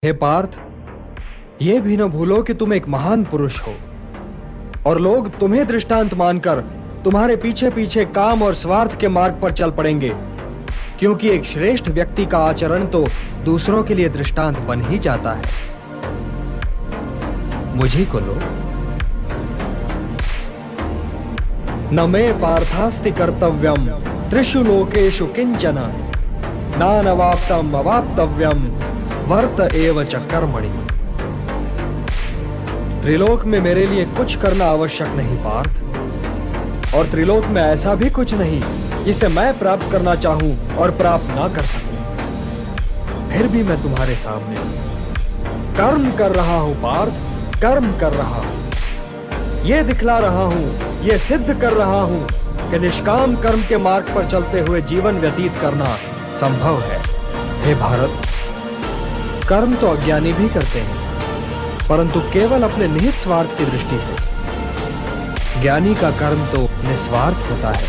हे पार्थ, ये भी न भूलो कि तुम एक महान पुरुष हो और लोग तुम्हें दृष्टांत मानकर तुम्हारे पीछे पीछे काम और स्वार्थ के मार्ग पर चल पड़ेंगे, क्योंकि एक श्रेष्ठ व्यक्ति का आचरण तो दूसरों के लिए दृष्टांत बन ही जाता है। मुझे को लो। न मे पार्थास्ति कर्तव्यम त्रिषु लोकेषु किंचन नानवाप्तम अवाप्तव्यम वर्त एव च कर्मणि। त्रिलोक में मेरे लिए कुछ करना आवश्यक नहीं पार्थ, और त्रिलोक में ऐसा भी कुछ नहीं जिसे मैं प्राप्त करना चाहूं और प्राप्त ना कर सकूं। फिर भी मैं तुम्हारे सामने कर्म कर रहा हूं पार्थ, कर्म कर रहा हूं। यह दिखला रहा हूं, यह सिद्ध कर रहा हूं कि निष्काम कर्म के मार्ग पर चलते हुए जीवन व्यतीत करना संभव है। हे भारत, कर्म तो अज्ञानी भी करते हैं, परंतु केवल अपने निहित स्वार्थ की दृष्टि से। ज्ञानी का कर्म तो निस्वार्थ होता है,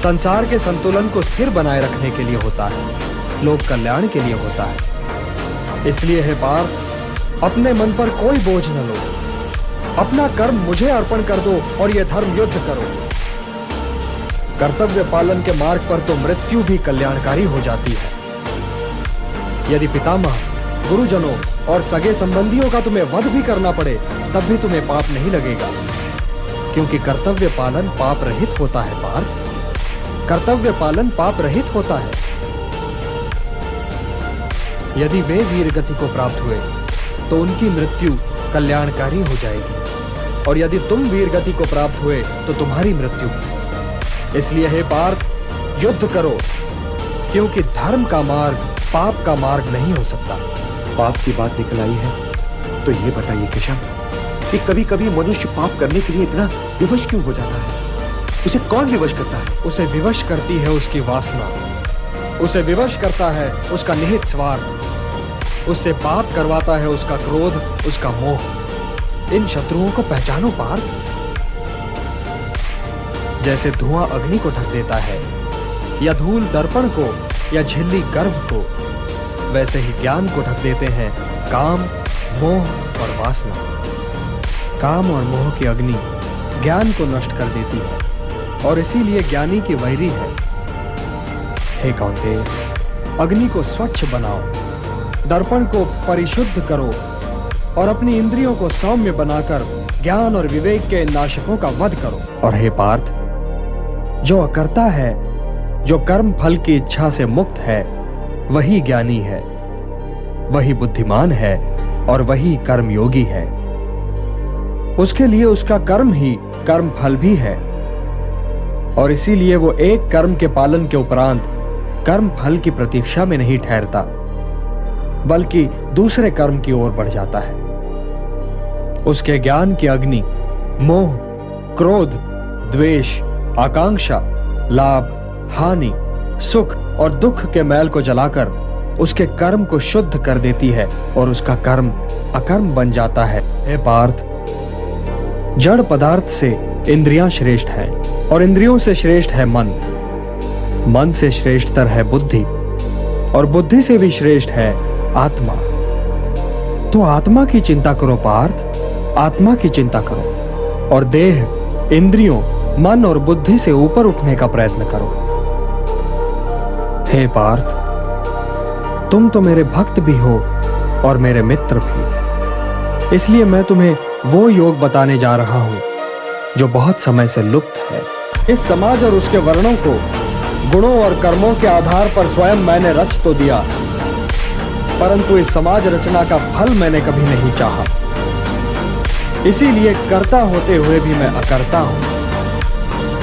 संसार के संतुलन को स्थिर बनाए रखने के लिए होता है, लोक कल्याण के लिए होता है। इसलिए हे पार्थ, अपने मन पर कोई बोझ न लो, अपना कर्म मुझे अर्पण कर दो और यह धर्म युद्ध करो। कर्तव्य पालन के मार्ग पर तो मृत्यु भी कल्याणकारी हो जाती है। यदि पितामह, गुरुजनों और सगे संबंधियों का तुम्हें वध भी करना पड़े, तब भी तुम्हें पाप नहीं लगेगा, क्योंकि कर्तव्य पालन पाप रहित होता है पार्थ। कर्तव्य पालन पाप रहित होता है। यदि वे वीर गति को प्राप्त हुए तो उनकी मृत्यु कल्याणकारी हो जाएगी, और यदि तुम वीर गति को प्राप्त हुए तो तुम्हारी मृत्यु भी। इसलिए हे पार्थ, युद्ध करो, क्योंकि धर्म का मार्ग पाप का मार्ग नहीं हो सकता। पाप की बात निकल आई है तो ये बताइए किशन कि कभी कभी मनुष्य पाप करने के लिए इतना विवश क्यों हो जाता है? उसे कौन विवश करता है? उसे विवश करती है उसकी वासना, उसे विवश करता है उसका निहित स्वार्थ, उससे पाप करवाता है उसका क्रोध, उसका मोह। इन शत्रुओं को पहचानो पार्थ। जैसे धुआं अग्नि को ढक देता है, या धूल दर्पण को, या झिल्ली गर्भ को, वैसे ही ज्ञान को ढक देते हैं काम, मोह और वासना। काम और मोह की अग्नि ज्ञान को नष्ट कर देती है, और इसीलिए ज्ञानी की वैरी है। हे कौन्तेय, अग्नि को स्वच्छ बनाओ, दर्पण को परिशुद्ध करो, और अपनी इंद्रियों को सौम्य बनाकर ज्ञान और विवेक के नाशकों का वध करो। और हे पार्थ, जो अकर्ता है, जो कर्म फल की इच्छा से मुक्त है, वही ज्ञानी है, वही बुद्धिमान है, और वही कर्मयोगी है। उसके लिए उसका कर्म ही कर्म फल भी है, और इसीलिए वो एक कर्म के पालन के उपरांत कर्म फल की प्रतीक्षा में नहीं ठहरता, बल्कि दूसरे कर्म की ओर बढ़ जाता है। उसके ज्ञान की अग्नि मोह, क्रोध, द्वेष, आकांक्षा, लाभ, हानि, सुख और दुख के मैल को जलाकर उसके कर्म को शुद्ध कर देती है, और उसका कर्म अकर्म बन जाता है। हे पार्थ, जड़ पदार्थ से इंद्रियां श्रेष्ठ हैं, और इंद्रियों से श्रेष्ठ है मन, मन से श्रेष्ठतर है बुद्धि, और बुद्धि से भी श्रेष्ठ है आत्मा। तो आत्मा की चिंता करो पार्थ, आत्मा की चिंता करो, और देह, इंद्रियों, मन और बुद्धि से ऊपर उठने का प्रयत्न करो। हे पार्थ, तुम तो मेरे भक्त भी हो और मेरे मित्र भी, इसलिए मैं तुम्हें वो योग बताने जा रहा हूं जो बहुत समय से लुप्त है। इस समाज और उसके वर्णों को गुणों और कर्मों के आधार पर स्वयं मैंने रच तो दिया, परंतु इस समाज रचना का फल मैंने कभी नहीं चाहा। इसीलिए कर्ता होते हुए भी मैं अकर्ता हूं,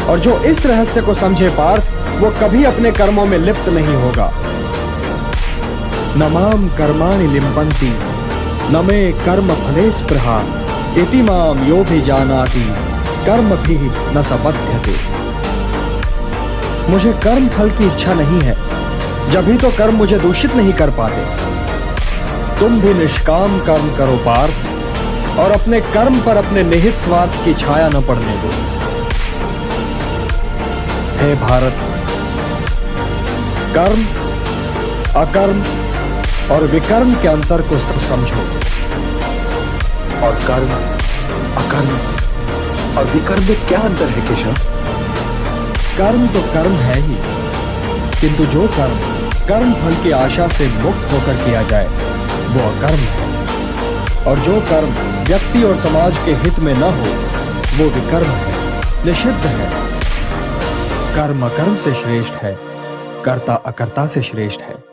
और जो इस रहस्य को समझे पार्थ, वो कभी अपने कर्मों में लिप्त नहीं होगा। न माम कर्माणि लिम्पन्ति न मे कर्म फले स्पृहा इति माम यो भी जानाति कर्म भी न स बध्यते। मुझे कर्म फल की इच्छा नहीं है, जब ही तो कर्म मुझे दूषित नहीं कर पाते। तुम भी निष्काम कर्म करो पार्थ, और अपने कर्म पर अपने निहित स्वार्थ की छाया न पड़ने दो। हे भारत, कर्म, अकर्म, और विकर्म के अंतर को समझो। और कर्म, अकर्म और विकर्म में क्या अंतर है केशव? कर्म तो कर्म है ही, किंतु जो कर्म कर्म फल की आशा से मुक्त होकर किया जाए वो अकर्म है, और जो कर्म व्यक्ति और समाज के हित में न हो वो विकर्म है, निषिद्ध है। कर्म अकर्म से श्रेष्ठ है, कर्ता अकर्ता से श्रेष्ठ है।